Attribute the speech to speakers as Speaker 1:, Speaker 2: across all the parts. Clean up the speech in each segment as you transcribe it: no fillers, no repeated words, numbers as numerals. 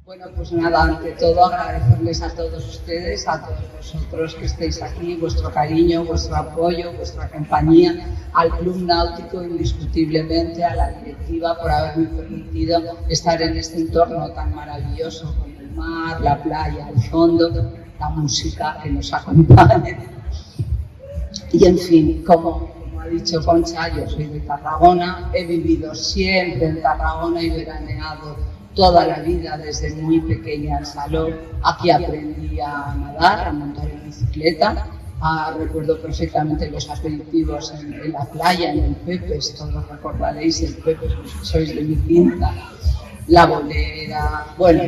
Speaker 1: Bueno, pues nada, ante todo agradecerles a todos ustedes, a todos vosotros que estéis aquí, vuestro cariño, vuestro apoyo, vuestra compañía, al Club Náutico indiscutiblemente, a la directiva por haberme permitido estar en este entorno tan maravilloso con el mar, la playa, el fondo, la música que nos acompaña. Y en fin, como ha dicho Concha, yo soy de Tarragona, he vivido siempre en Tarragona y veraneado toda la vida desde muy pequeña en Salou. Aquí aprendí a nadar, a montar en bicicleta, recuerdo perfectamente los aperitivos en la playa, en el Pepes, todos recordaréis el Pepes, sois de mi quinta, la bolera, bueno,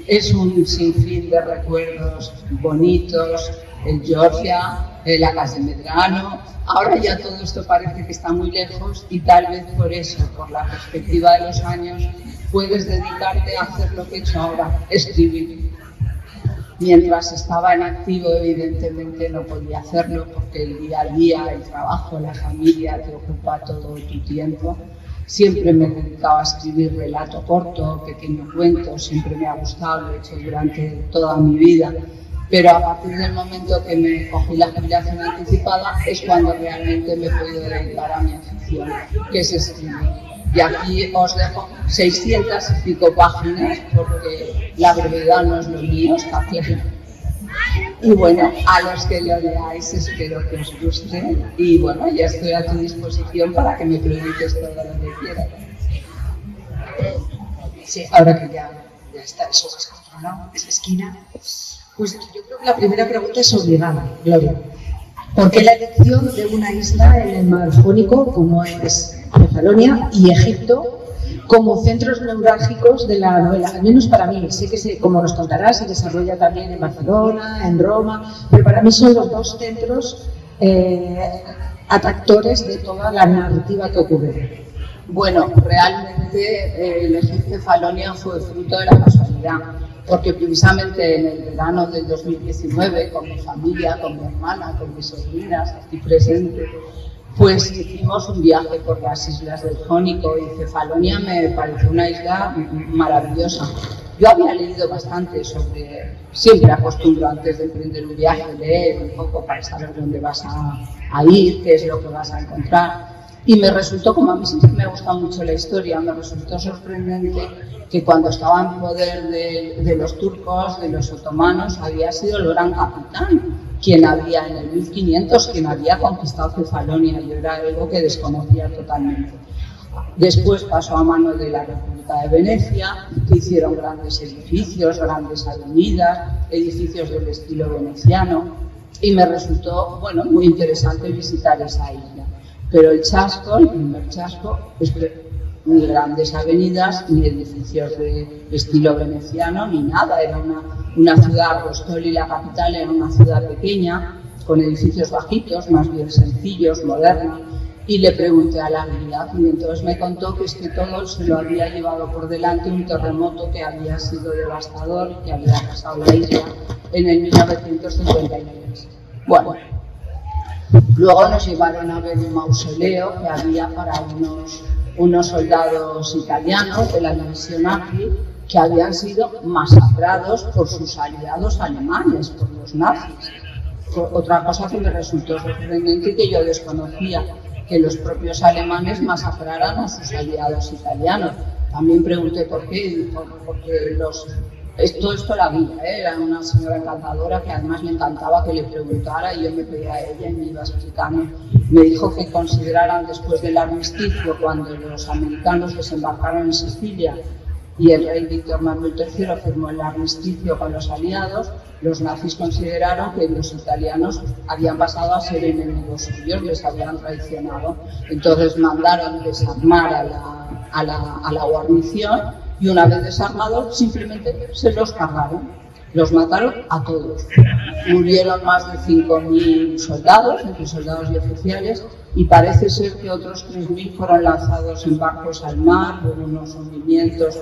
Speaker 1: es un sinfín de recuerdos bonitos, el Georgia, la Casa de Medrano. Ahora ya todo esto parece que está muy lejos y tal vez por eso, por la perspectiva de los años, puedes dedicarte a hacer lo que he hecho ahora, escribir. Mientras estaba en activo, evidentemente no podía hacerlo porque el día a día, el trabajo, la familia te ocupa todo tu tiempo. Siempre me dedicaba a escribir relato corto, pequeño cuento, siempre me ha gustado, lo he hecho durante toda mi vida. Pero a partir del momento que me cogí la jubilación anticipada es cuando realmente me he podido dedicar a mi afición, que es escribir. Y aquí os dejo 600 y pico páginas, porque la brevedad no es lo mío, está claro. Y bueno, a los que lo leáis espero que os guste. Y bueno, ya estoy a tu disposición para que me preguntes todo lo que quieras.
Speaker 2: Sí, ahora que ya está eso más controlado, esa esquina. Pues yo creo que la primera pregunta es obligada, Gloria. ¿Por qué la elección de una isla en el mar Jónico, como es Cefalonia, y Egipto, como centros neurálgicos de la novela? Al menos para mí, sé que como nos contarás, se desarrolla también en Barcelona, en Roma, pero para mí son los dos centros atractores de toda la narrativa que ocurre.
Speaker 1: Bueno, realmente elegir Cefalonia fue fruto de la casualidad, porque precisamente en el verano del 2019, con mi familia, con mi hermana, con mis sobrinas, aquí presente, pues hicimos un viaje por las islas del Jónico y Cefalonia me pareció una isla maravillosa. Yo había leído bastante siempre acostumbro antes de emprender un viaje, leer un poco para saber dónde vas a ir, qué es lo que vas a encontrar. Y me resultó, como a mí siempre me gusta mucho la historia, me resultó sorprendente que cuando estaba en poder de los turcos, de los otomanos, había sido el gran capitán quien había en el 1500, quien había conquistado Cefalonia. Yo era algo que desconocía totalmente. Después pasó a mano de la República de Venecia, que hicieron grandes edificios, grandes avenidas, edificios del estilo veneciano, y me resultó, bueno, muy interesante visitar esa isla. Pero el chasco, el primer chasco, es ni grandes avenidas, ni edificios de estilo veneciano, ni nada. Era una ciudad, Rostoli, la capital, era una ciudad pequeña, con edificios bajitos, más bien sencillos, modernos. Y le pregunté a la guía, y entonces me contó que es que todo se lo había llevado por delante un terremoto que había sido devastador, que había pasado la isla en el 1953. Bueno, luego nos llevaron a ver un mausoleo que había para unos soldados italianos de la división Acri que habían sido masacrados por sus aliados alemanes, por los nazis. Otra cosa que me resultó sorprendente y que yo desconocía, que los propios alemanes masacraran a sus aliados italianos. También pregunté por qué, porque esto la vi, era una señora encantadora que además me encantaba que le preguntara y yo me pedía a ella y me iba explicando. Me dijo que consideraran después del armisticio, cuando los americanos desembarcaron en Sicilia y el rey Víctor Manuel III firmó el armisticio con los aliados, los nazis consideraron que los italianos habían pasado a ser enemigos suyos, les habían traicionado. Entonces mandaron desarmar a la guarnición y una vez desarmados simplemente se los cargaron. Los mataron a todos. Murieron más de 5.000 soldados, entre soldados y oficiales, y parece ser que otros 3.000 fueron lanzados en barcos al mar por unos hundimientos,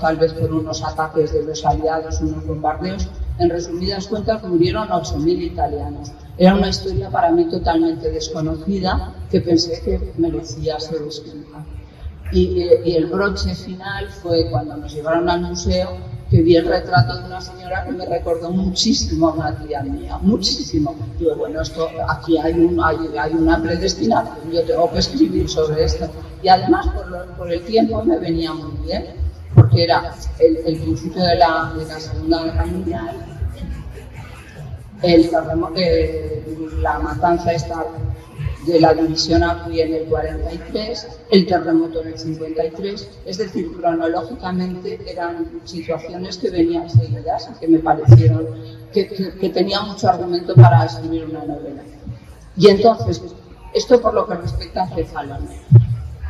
Speaker 1: tal vez por unos ataques de los aliados, unos bombardeos. En resumidas cuentas, murieron 8.000 italianos. Era una historia para mí totalmente desconocida que pensé que merecía ser escrita. Y el broche final fue cuando nos llevaron al museo, que vi el retrato de una señora que me recordó muchísimo a una tía mía, muchísimo. Digo, bueno, esto, aquí hay una predestinación, yo tengo que escribir sobre esto. Y además, por el tiempo me venía muy bien, porque era el principio de la Segunda Guerra Mundial, la matanza esta de la división Acui en el 43, el terremoto en el 53, es decir, cronológicamente eran situaciones que venían seguidas y que me parecieron que tenía mucho argumento para escribir una novela. Y entonces, esto por lo que respecta a Cefalón.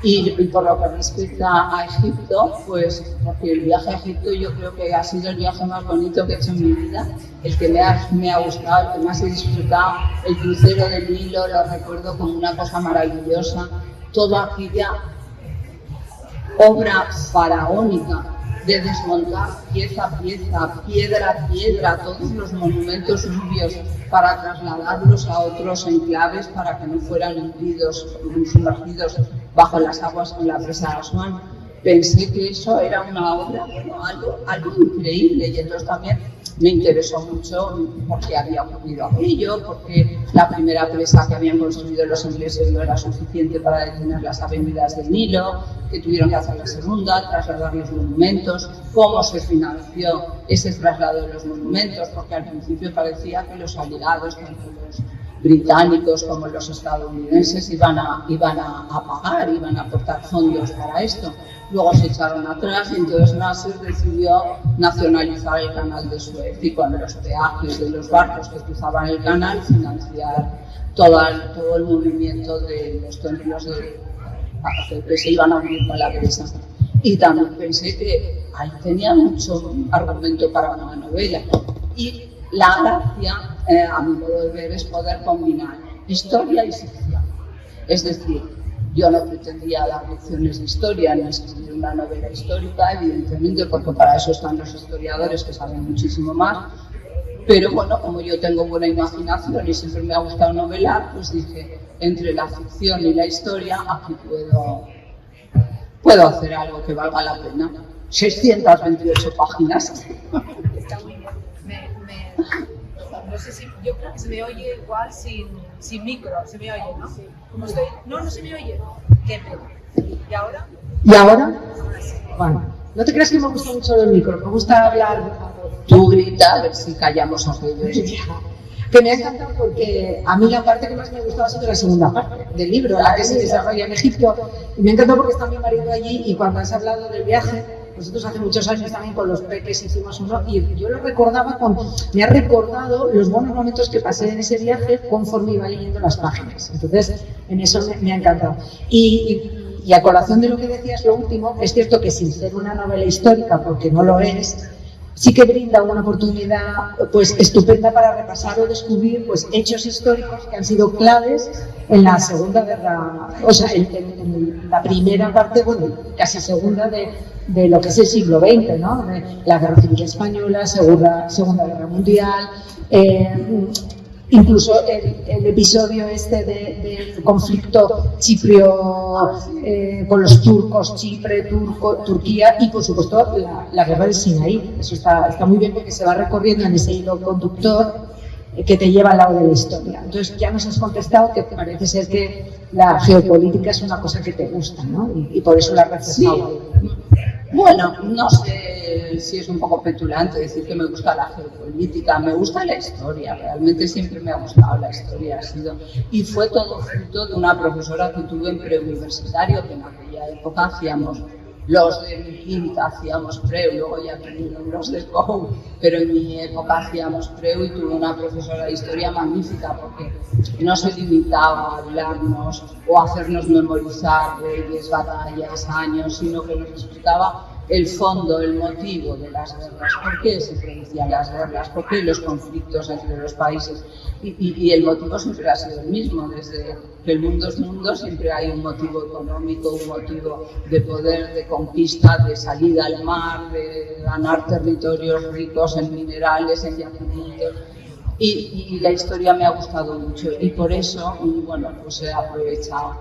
Speaker 1: Y por lo que respecta a Egipto, pues porque el viaje a Egipto yo creo que ha sido el viaje más bonito que he hecho en mi vida, el que me ha gustado, el que más he disfrutado. El crucero del Nilo lo recuerdo como una cosa maravillosa, toda aquella obra faraónica de desmontar pieza a pieza, piedra a piedra, todos los monumentos nubios para trasladarlos a otros enclaves para que no fueran hundidos, sumergidos bajo las aguas con la presa de Asuán. Pensé que eso era una obra, bueno, algo increíble, y entonces también me interesó mucho porque había ocurrido aquello, porque la primera presa que habían construido los ingleses no era suficiente para detener las avenidas del Nilo, que tuvieron que hacer la segunda, trasladar los monumentos, cómo se financió ese traslado de los monumentos, porque al principio parecía que los aliados, tanto los británicos como los estadounidenses, iban a pagar, iban a aportar fondos para esto. Luego se echaron atrás y entonces Nasser decidió nacionalizar el canal de Suez y con los peajes de los barcos que cruzaban el canal financiar todo el movimiento de los templos que se iban a unir con la presa. Y también pensé que ahí tenía mucho argumento para una novela. Y la gracia, a mi modo de ver, es poder combinar historia y ficción. Es decir, yo no pretendía dar lecciones de historia ni escribir una novela histórica, evidentemente, porque para eso están los historiadores que saben muchísimo más. Pero bueno, como yo tengo buena imaginación y siempre me ha gustado novelar, pues dije, entre la ficción y la historia, aquí puedo hacer algo que valga la pena. 628 páginas.
Speaker 3: Está muy bien. No sé si, yo creo que se me oye igual sin micro, se me oye, ¿no? Como estoy, no se me oye. Qué pena. ¿Y ahora?
Speaker 2: ¿Y ahora? Bueno, no te creas que me gusta mucho el micro, me gusta hablar.
Speaker 1: Tú grita, a ver si callamos aquellos.
Speaker 2: Que me ha encantado porque a mí la parte que más me gustaba ha sido la segunda parte del libro, la que se desarrolla en Egipto. Y me ha encantado porque está mi marido allí y cuando has hablado del viaje, nosotros hace muchos años también con los peques hicimos uno y yo lo recordaba, me ha recordado los buenos momentos que pasé en ese viaje conforme iba leyendo las páginas. Entonces, en eso me ha encantado. Y a colación de lo que decías, lo último, es cierto que sin ser una novela histórica, porque no lo es, sí que brinda una oportunidad pues estupenda para repasar o descubrir pues hechos históricos que han sido claves en la Segunda Guerra, o sea, en la primera parte, bueno, casi segunda de lo que es el siglo XX, ¿no? La Guerra Civil Española, Segunda Guerra Mundial, incluso el episodio este del conflicto chiprio con los turcos, Chipre, Turquía y por supuesto la guerra del Sinaí. Eso está muy bien porque se va recorriendo en ese hilo conductor que te lleva al lado de la historia. Entonces ya nos has contestado que parece ser que la geopolítica es una cosa que te gusta, ¿no? Y por eso la has reflejado.
Speaker 1: Sí. Bueno, no sé si es un poco petulante decir que me gusta la geopolítica, me gusta la historia, realmente siempre me ha gustado la historia, y fue todo fruto de una profesora que tuve en preuniversitario, que en aquella época hacíamos los de mi quinta, hacíamos preu, luego ya vinieron los de COU, pero en mi época hacíamos preu y tuve una profesora de historia magnífica porque no se limitaba a hablarnos o a hacernos memorizar reyes, batallas, años, sino que nos explicaba el fondo, el motivo de las guerras, por qué se producían las guerras, por qué los conflictos entre los países. Y el motivo siempre ha sido el mismo, desde que el mundo es mundo siempre hay un motivo económico, un motivo de poder, de conquista, de salida al mar, de ganar territorios ricos en minerales, en yacimientos. Y la historia me ha gustado mucho y por eso, bueno, pues he aprovechado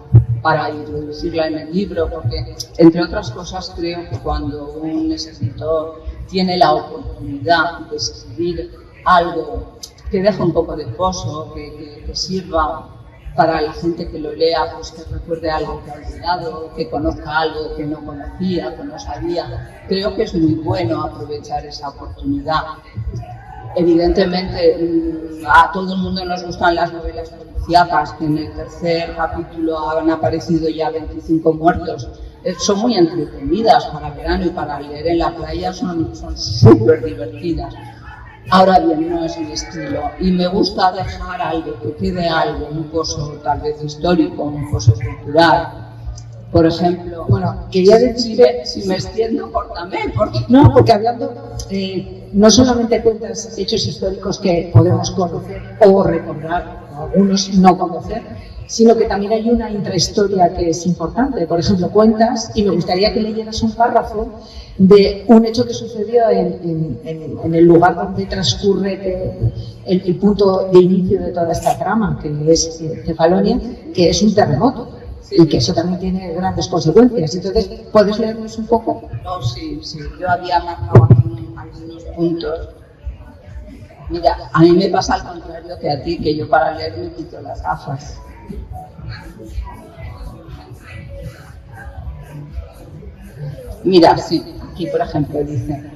Speaker 1: para introducirla en el libro, porque, entre otras cosas, creo que cuando un escritor tiene la oportunidad de escribir algo que deje un poco de pozo, que sirva para la gente que lo lea, pues que recuerde algo que ha olvidado, que conozca algo que no conocía, que no sabía. Creo que es muy bueno aprovechar esa oportunidad. Evidentemente, a todo el mundo nos gustan las novelas policíacas, que en el tercer capítulo han aparecido ya 25 muertos. Son muy entretenidas para verano y para leer en la playa, son súper divertidas. Ahora bien, no es mi estilo y me gusta dejar algo, que quede algo, un pozo tal vez histórico, un pozo cultural. Por ejemplo,
Speaker 2: Bueno, quería decir,
Speaker 1: si me extiendo, córtame, porque
Speaker 2: no, porque hablando, no solamente cuentas hechos históricos que podemos conocer o recordar, o algunos no conocer, sino que también hay una intrahistoria que es importante. Por ejemplo, cuentas, y me gustaría que leyeras un párrafo de un hecho que sucedió en el lugar donde transcurre el punto de inicio de toda esta trama, que es Cefalonia, que es un terremoto.
Speaker 1: Sí.
Speaker 2: Y que eso también tiene grandes consecuencias. Entonces, ¿puedes leernos un poco?
Speaker 1: no, sí, yo había marcado aquí algunos puntos. Mira, a mí me pasa al contrario que a ti, que yo para leer me quito las gafas. Mira, sí, aquí por ejemplo dice: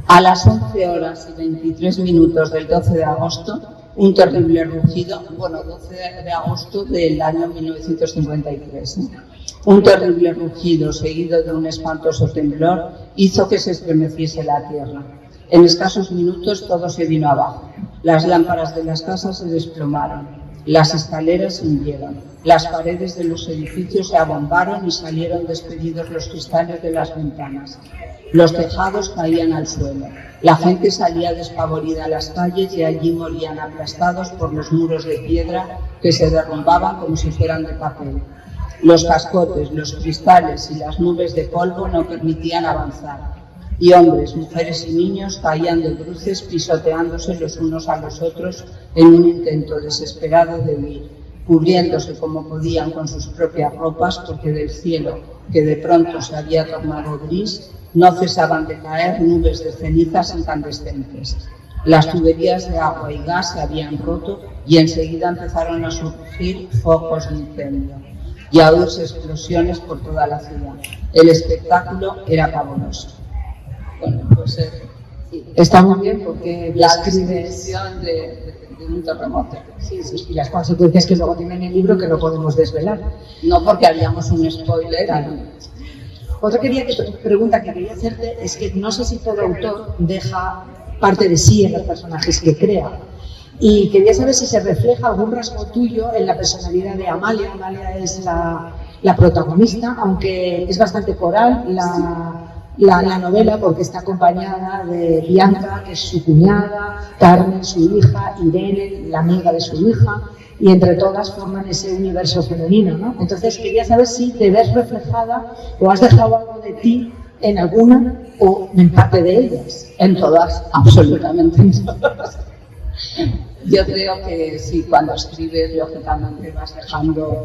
Speaker 1: a las 11 horas y 23 minutos del 12 de agosto, un terrible rugido, 12 de agosto del año 1953, un terrible rugido seguido de un espantoso temblor hizo que se estremeciese la tierra. En escasos minutos todo se vino abajo. Las lámparas de las casas se desplomaron, las escaleras se hundieron, las paredes de los edificios se abombaron y salieron despedidos los cristales de las ventanas. Los tejados caían al suelo. La gente salía despavorida a las calles y allí morían aplastados por los muros de piedra que se derrumbaban como si fueran de papel. Los cascotes, los cristales y las nubes de polvo no permitían avanzar. Y hombres, mujeres y niños caían de bruces pisoteándose los unos a los otros en un intento desesperado de huir, cubriéndose como podían con sus propias ropas porque del cielo, que de pronto se había tornado gris, no cesaban de caer nubes de cenizas incandescentes. Las tuberías de agua y gas se habían roto y enseguida empezaron a surgir focos de incendio y a oírse explosiones por toda la ciudad. El espectáculo era pavoroso. Bueno, pues
Speaker 2: Está muy bien porque
Speaker 1: la
Speaker 2: describes
Speaker 1: descripción de un terremoto.
Speaker 2: y las consecuencias que luego tiene en el libro que no podemos desvelar.
Speaker 1: No porque haríamos un spoiler.
Speaker 2: Claro. Otra pregunta que quería hacerte es que no sé si todo autor deja parte de sí en los personajes que crea. Y quería saber si se refleja algún rasgo tuyo en la personalidad de Amalia. Amalia es la protagonista, aunque es bastante coral la novela, porque está acompañada de Bianca, que es su cuñada, Carmen, su hija, Irene, la amiga de su hija, y entre todas forman ese universo femenino, ¿no? Entonces quería saber si te ves reflejada o has dejado algo de ti en alguna o en parte de ellas.
Speaker 1: En todas, absolutamente en todas. Yo creo que sí, cuando escribes, lógicamente vas dejando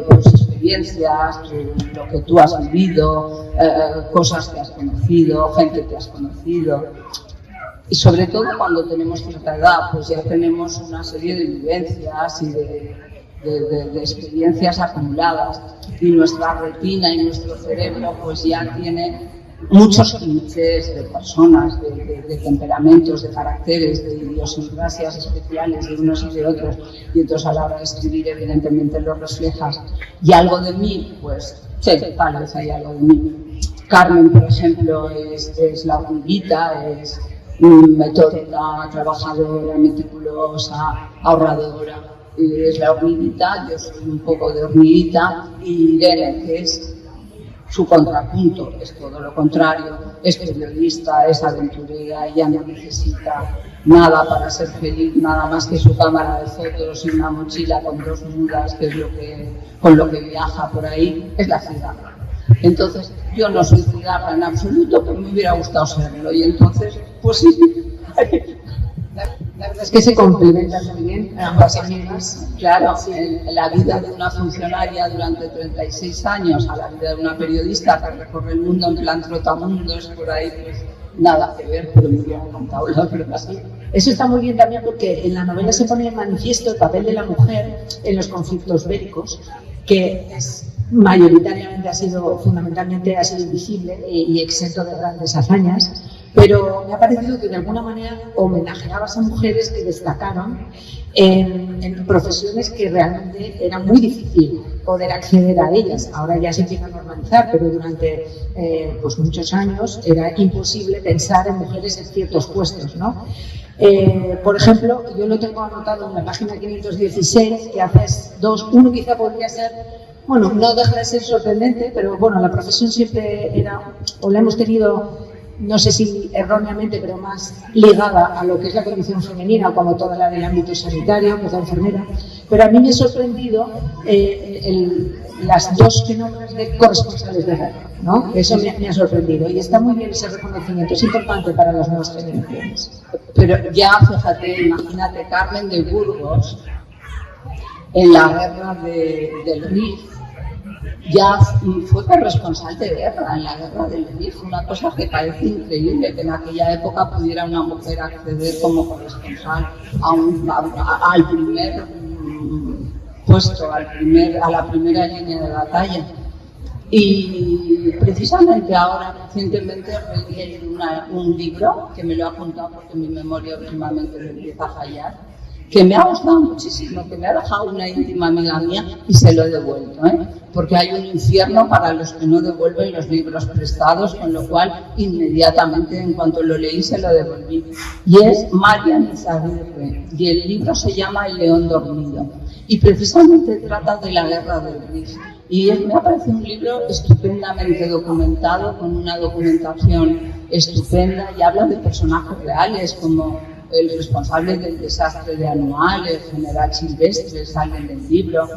Speaker 1: tus experiencias, lo que tú has vivido, cosas que has conocido, gente que has conocido. Y sobre todo cuando tenemos cierta edad, pues ya tenemos una serie de vivencias y de experiencias acumuladas. Y nuestra retina y nuestro cerebro pues ya tiene muchos clichés de personas, de temperamentos, de caracteres, de idiosincrasias especiales de unos y de otros, y entonces a la hora de escribir evidentemente lo reflejas. Y algo de mí, pues sí, tal vez hay algo de mí. Carmen, por ejemplo, es la hormiguita, es metódica, trabajadora, meticulosa, ahorradora. Es la hormiguita, yo soy un poco de hormiguita, y Irene, que es su contrapunto, es todo lo contrario, es periodista, es aventurera, ella no necesita nada para ser feliz, nada más que su cámara de fotos y una mochila con 2 mudas, que es con lo que viaja por ahí, es la cigarra. Entonces, yo no soy cigarra en absoluto, pero me hubiera gustado serlo, y entonces, pues sí.
Speaker 2: La verdad es que se complementan muy bien. ambas amigas.
Speaker 1: Claro, la vida de una funcionaria durante 36 años a la vida de una periodista que recorre el mundo en plan trotamundos, por ahí, pues nada que ver, pero me hubiera contado la verdad.
Speaker 2: Sí. Eso está muy bien también porque en la novela se pone en manifiesto el papel de la mujer en los conflictos bélicos, que mayoritariamente fundamentalmente ha sido invisible y exento de grandes hazañas, pero me ha parecido que de alguna manera homenajeabas a mujeres que destacaron en profesiones que realmente era muy difícil poder acceder a ellas. Ahora ya se empieza a normalizar, pero durante pues muchos años era imposible pensar en mujeres en ciertos puestos, ¿no? Por ejemplo, yo lo tengo anotado en la página 516, que haces dos. Uno quizá podría ser, bueno, no deja de ser sorprendente, pero bueno, la profesión siempre era, o la hemos tenido, no sé si erróneamente, pero más ligada a lo que es la condición femenina, como toda la del ámbito sanitario, que es la enfermera. Pero a mí me ha sorprendido las dos que nombras de corresponsales de guerra, ¿no? Eso me ha sorprendido y está muy bien ese reconocimiento, es importante para las nuevas generaciones.
Speaker 1: Pero ya, fíjate, imagínate Carmen de Burgos en la guerra del Rif. Ya fue corresponsal de guerra en la guerra del Rif, una cosa que parece increíble que en aquella época pudiera una mujer acceder como corresponsal al primer puesto, a la primera línea de batalla. Y precisamente ahora, recientemente, leí un libro que me lo he apuntado porque mi memoria últimamente me empieza a fallar, que me ha gustado muchísimo, que me ha dejado una íntima amiga mía y se lo he devuelto, porque hay un infierno para los que no devuelven los libros prestados, con lo cual inmediatamente en cuanto lo leí se lo devolví. Y es Marian Izaguirre, y el libro se llama El León Dormido, y precisamente trata de la guerra del Rif. Y me ha parecido un libro estupendamente documentado, con una documentación estupenda, y habla de personajes reales como el responsable del desastre de Anual, el general Silvestre, sale del libro,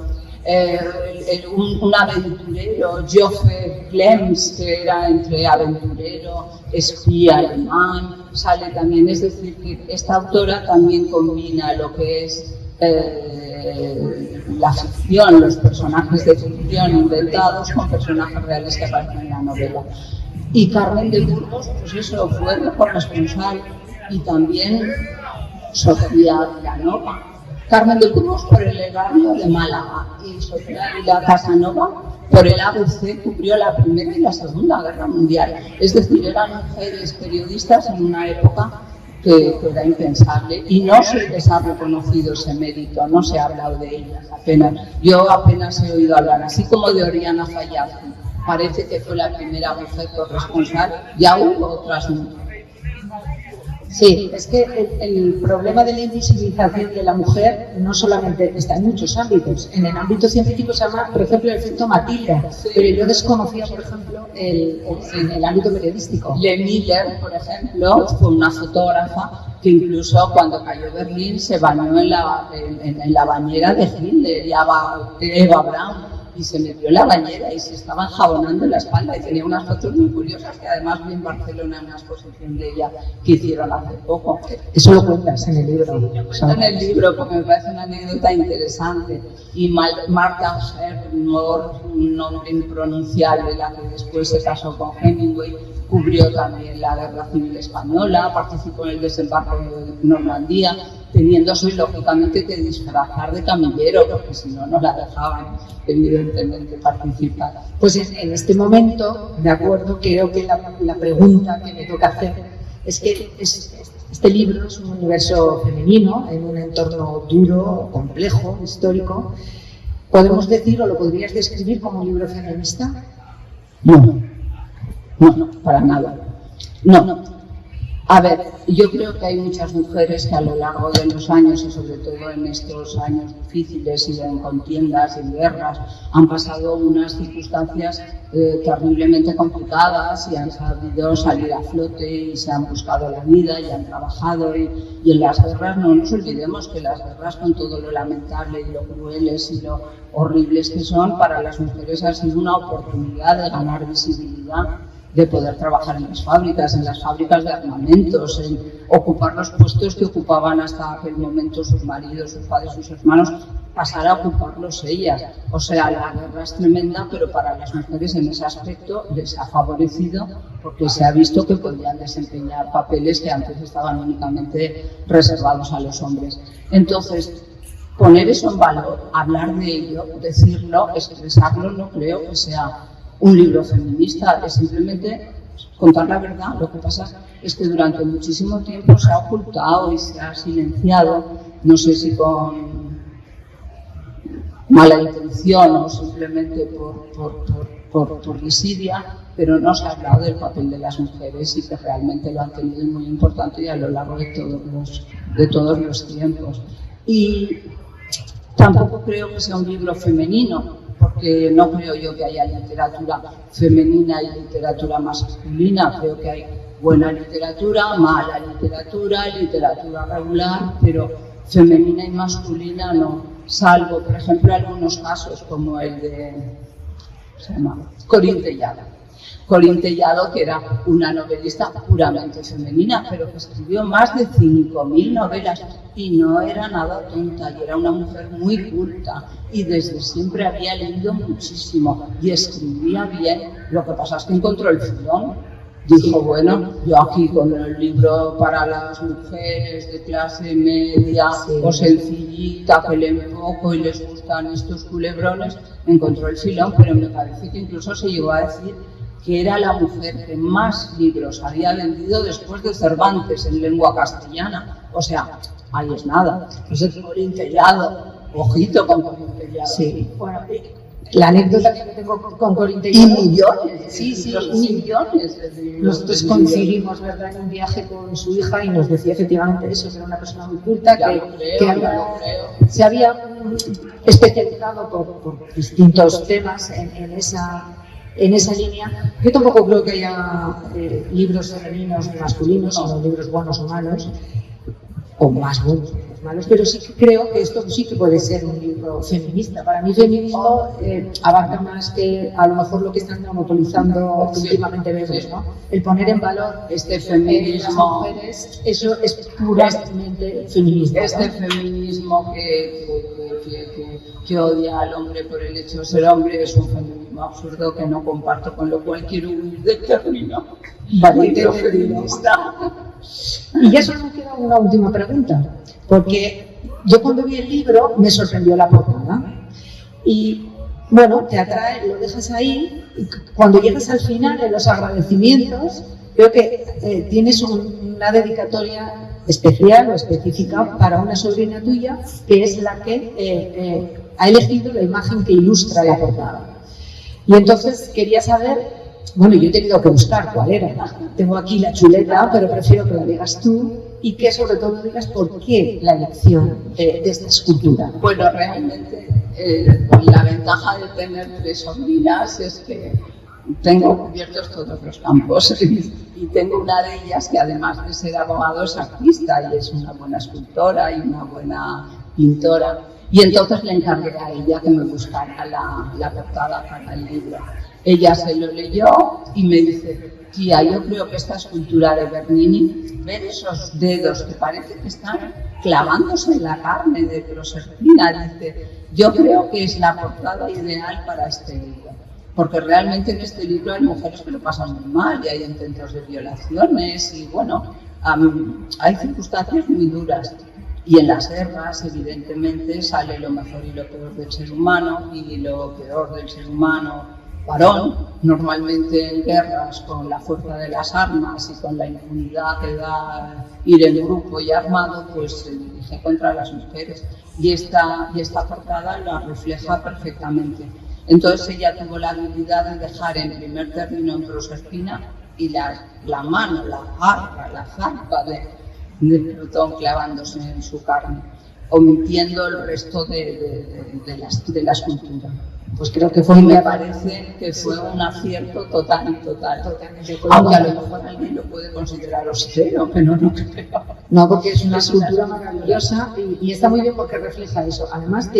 Speaker 1: un aventurero, Joseph Klems, que era entre aventurero, espía alemán, sale también. Es decir, que esta autora también combina lo que es la ficción, los personajes de ficción inventados con personajes reales que aparecen en la novela. Y Carmen de Burgos, pues eso, fue corresponsal y también Sofía Vilanova. Carmen de Burgos por el Heraldo de Málaga y Sofía Casanova por el ABC cubrió la Primera y la Segunda Guerra Mundial. Es decir, eran mujeres periodistas en una época que era impensable y no se les ha reconocido ese mérito, no se ha hablado de ellas apenas. Yo apenas he oído hablar, así como de Oriana Fallaci, parece que fue la primera mujer corresponsal, ya hubo otras mujeres.
Speaker 2: Sí, es que el problema de la invisibilización de la mujer no solamente está en muchos ámbitos. En el ámbito científico se llama, por ejemplo, el efecto Matilda, pero yo desconocía, por ejemplo, en el ámbito periodístico.
Speaker 1: Le Miller, por ejemplo, fue una fotógrafa que incluso cuando cayó Berlín se bañó en la bañera de Hitler, Eva Braun, y se metió en la bañera y se estaba enjabonando la espalda y tenía unas fotos muy curiosas que además vi en Barcelona en una exposición de ella que hicieron hace poco.
Speaker 2: Eso lo cuentas en el libro.
Speaker 1: Lo cuento en el libro porque me parece una anécdota interesante. Y Martha Sher, un nombre impronunciable, la que después se casó con Hemingway, cubrió también la Guerra Civil Española, participó en el desembarco de Normandía, teniéndose lógicamente que disfrazar de camillero, porque si no, no la dejaban evidentemente participar.
Speaker 2: Pues en este momento, de acuerdo, creo que la pregunta que me toca hacer es que este libro es un universo femenino, en un entorno duro, complejo, histórico. ¿Podemos decir o lo podrías describir como un libro feminista?
Speaker 1: No, para nada. No. A ver, yo creo que hay muchas mujeres que a lo largo de los años y sobre todo en estos años difíciles y en contiendas y guerras han pasado unas circunstancias terriblemente complicadas y han sabido salir a flote y se han buscado la vida y han trabajado y en las guerras no nos olvidemos que las guerras, con todo lo lamentable y lo crueles y lo horribles que son, para las mujeres ha sido una oportunidad de ganar visibilidad de poder trabajar en las fábricas de armamentos, en ocupar los puestos que ocupaban hasta aquel momento sus maridos, sus padres, sus hermanos, pasar a ocuparlos ellas. O sea, la guerra es tremenda, pero para las mujeres en ese aspecto les ha favorecido porque se ha visto que podían desempeñar papeles que antes estaban únicamente reservados a los hombres. Entonces, poner eso en valor, hablar de ello, decirlo, expresarlo, no creo que sea un libro feminista, es simplemente contar la verdad. Lo que pasa es que durante muchísimo tiempo se ha ocultado y se ha silenciado, no sé si con mala intención o simplemente por desidia, pero no se ha hablado del papel de las mujeres y que realmente lo han tenido muy importante y a lo largo de todos los tiempos. Y tampoco creo que sea un libro femenino, porque no creo yo que haya literatura femenina y literatura masculina. Creo que hay buena literatura, mala literatura, literatura regular, pero femenina y masculina no, salvo, por ejemplo, algunos casos como el de Corín Tellado. Corín Tellado, que era una novelista puramente femenina, pero que escribió más de 5.000 novelas y no era nada tonta, y era una mujer muy culta y desde siempre había leído muchísimo y escribía bien. Lo que pasa es que encontró el filón. Dijo, bueno, yo aquí con el libro para las mujeres de clase media o sencillita, que leen poco y les gustan estos culebrones, encontró el filón, pero me parece que incluso se llegó a decir que era la mujer que más libros había vendido después de Cervantes en lengua castellana. O sea, ahí es nada. Entonces, Corín Tellado, ojito con Corín Tellado.
Speaker 2: Sí, bueno, la anécdota que tengo con Corín Tellado.
Speaker 1: Y millones,
Speaker 2: sí,
Speaker 1: millones.
Speaker 2: Nosotros coincidimos, ¿verdad?, en un viaje con su hija y nos decía efectivamente eso, que era una persona muy culta, se había especializado por distintos temas en esa línea. Yo tampoco creo que haya libros femeninos ni masculinos, sino libros buenos o malos, o más buenos o más malos, pero sí que creo que esto sí que puede ser un libro feminista. Para mí feminismo abarca más que a lo mejor lo que están monopolizando últimamente vemos, ¿no? El poner en valor
Speaker 1: este feminismo,
Speaker 2: las mujeres, eso es puramente feminismo, ¿no?
Speaker 1: Este feminismo que odia al hombre por el hecho de ser hombre es un feminismo absurdo que no comparto, con lo cual quiero huir de término.
Speaker 2: Y ya solo me queda una última pregunta, porque yo cuando vi el libro me sorprendió la portada y bueno, te atrae, lo dejas ahí y cuando llegas al final en los agradecimientos veo que tienes una dedicatoria especial o específica para una sobrina tuya que es la que ha elegido la imagen que ilustra la portada. Y entonces quería saber, bueno, yo he tenido que buscar cuál era. Tengo aquí la chuleta, pero prefiero que la digas tú y que sobre todo digas por qué la elección de esta escultura.
Speaker 1: Bueno, realmente la ventaja de tener 3 sobrinas es que tengo cubiertos todos los campos y tengo una de ellas que además de ser abogado es artista y es una buena escultora y una buena pintora. Y entonces le encargué a ella que me buscara la portada para el libro. Ella se lo leyó y me dice, tía, yo creo que esta escultura de Bernini, ver esos dedos que parece que están clavándose en la carne de Proserpina, dice, yo creo que es la portada ideal para este libro. Porque realmente en este libro hay mujeres que lo pasan muy mal y hay intentos de violaciones y bueno, hay circunstancias muy duras. Y en las guerras, evidentemente, sale lo mejor y lo peor del ser humano, y lo peor del ser humano varón, normalmente en guerras con la fuerza de las armas y con la impunidad que da ir en grupo y armado, pues se dirige contra las mujeres. Y esta portada la refleja perfectamente. Entonces ella tuvo la habilidad de dejar en primer término en Proserpina y la mano, la garra, la zarpa de Plutón clavándose en su carne, omitiendo el resto de la escultura. Pues creo que me parece que fue un acierto total. Aunque a lo mejor alguien lo puede considerar austero, pero no creo.
Speaker 2: No, porque es una escultura maravillosa y está muy bien porque refleja eso. Además,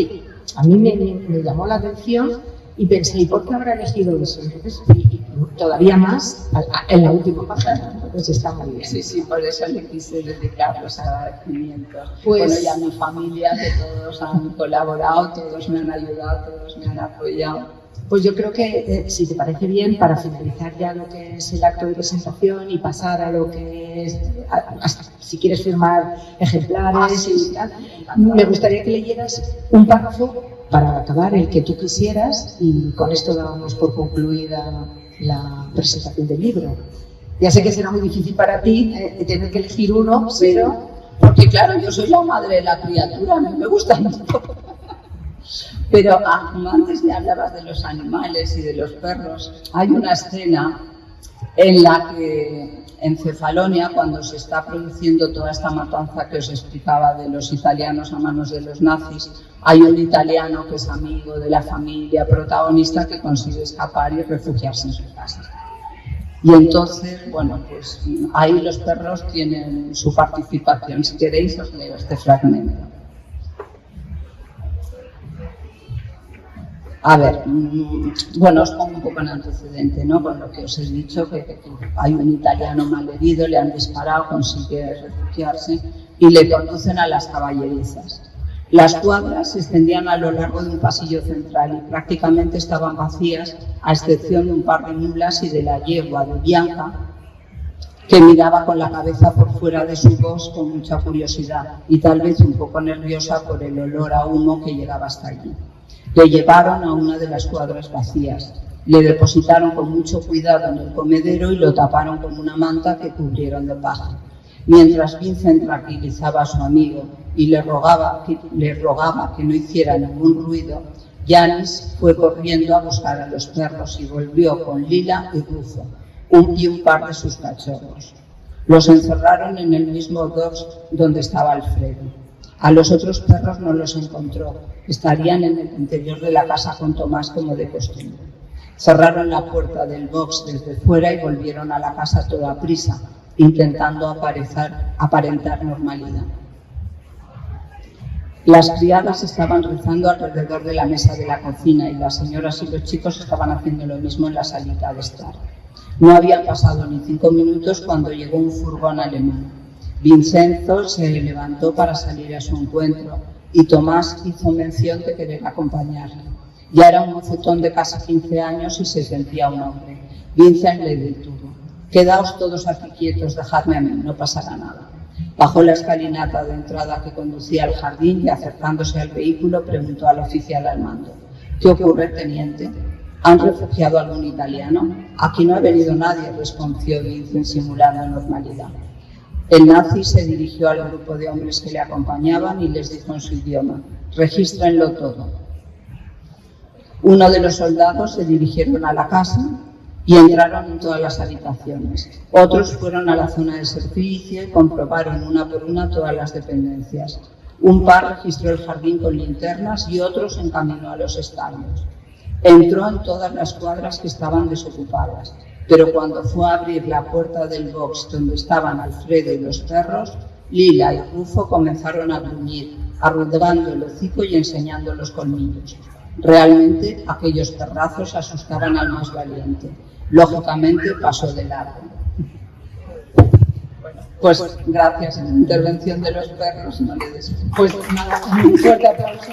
Speaker 2: a mí me llamó la atención Y pensé, ¿y por qué habrá elegido eso? Entonces, y todavía más en la última página, pues está muy bien.
Speaker 1: Sí, sí, por eso le quise dedicar los agradecimientos.
Speaker 2: Pues,
Speaker 1: bueno, y a mi familia, que todos han colaborado, todos me han ayudado, todos me han apoyado.
Speaker 2: Pues yo creo que, si te parece bien, para finalizar ya lo que es el acto de presentación y pasar a lo que es, si quieres firmar ejemplares y tal, me gustaría que leyeras un párrafo para acabar, el que tú quisieras, y con esto dábamos por concluida la presentación del libro. Ya sé que será muy difícil para ti tener que elegir uno, pero...
Speaker 1: Porque claro, yo soy la madre de la criatura, a mí me gusta mucho. Pero como antes me hablabas de los animales y de los perros, hay una escena en la que en Cefalonia, cuando se está produciendo toda esta matanza que os explicaba de los italianos a manos de los nazis, hay un italiano que es amigo de la familia protagonista que consigue escapar y refugiarse en su casa. Y entonces, bueno, pues ahí los perros tienen su participación. Si queréis, os leo este fragmento. A ver, bueno, os pongo un poco en antecedente, ¿no? Con lo que os he dicho, que hay un italiano malherido, le han disparado, consigue refugiarse y le conducen a las caballerizas. Las cuadras se extendían a lo largo de un pasillo central y prácticamente estaban vacías, a excepción de un par de mulas y de la yegua de Bianca, que miraba con la cabeza por fuera de su voz con mucha curiosidad y tal vez un poco nerviosa por el olor a humo que llegaba hasta allí. Le llevaron a una de las cuadras vacías, le depositaron con mucho cuidado en el comedero y lo taparon con una manta que cubrieron de paja. Mientras Vincent tranquilizaba a su amigo y le rogaba que no hiciera ningún ruido, Yanis fue corriendo a buscar a los perros y volvió con Lila y Rufo y un par de sus cachorros. Los encerraron en el mismo box donde estaba Alfredo. A los otros perros no los encontró, estarían en el interior de la casa con Tomás como de costumbre. Cerraron la puerta del box desde fuera y volvieron a la casa a toda prisa, intentando aparentar normalidad. Las criadas estaban rezando alrededor de la mesa de la cocina y las señoras y los chicos estaban haciendo lo mismo en la salita de estar. No habían pasado ni 5 minutos cuando llegó un furgón alemán. Vincenzo se levantó para salir a su encuentro y Tomás hizo mención de querer acompañarle. Ya era un mocetón de casi 15 años y se sentía un hombre. Vincent le detuvo. «Quedaos todos aquí quietos, dejadme a mí, no pasará nada». Bajó la escalinata de entrada que conducía al jardín y acercándose al vehículo preguntó al oficial al mando. «¿Qué ocurre, teniente? ¿Han refugiado a algún italiano?» «Aquí no ha venido nadie», respondió Vincent simulando normalidad. El nazi se dirigió al grupo de hombres que le acompañaban y les dijo en su idioma: «Regístrenlo todo». Uno de los soldados se dirigieron a la casa y entraron en todas las habitaciones. Otros fueron a la zona de servicio y comprobaron una por una todas las dependencias. Un par registró el jardín con linternas y otro se encaminó a los establos. Entró en todas las cuadras que estaban desocupadas, pero cuando fue a abrir la puerta del box donde estaban Alfredo y los perros, Lila y Rufo comenzaron a gruñir, arrugando el hocico y enseñando los colmillos. Realmente aquellos perrazos asustaban al más valiente. Lógicamente pasó de largo. Bueno, pues gracias a la intervención de los perros, no le des. Pues nada, un fuerte aplauso.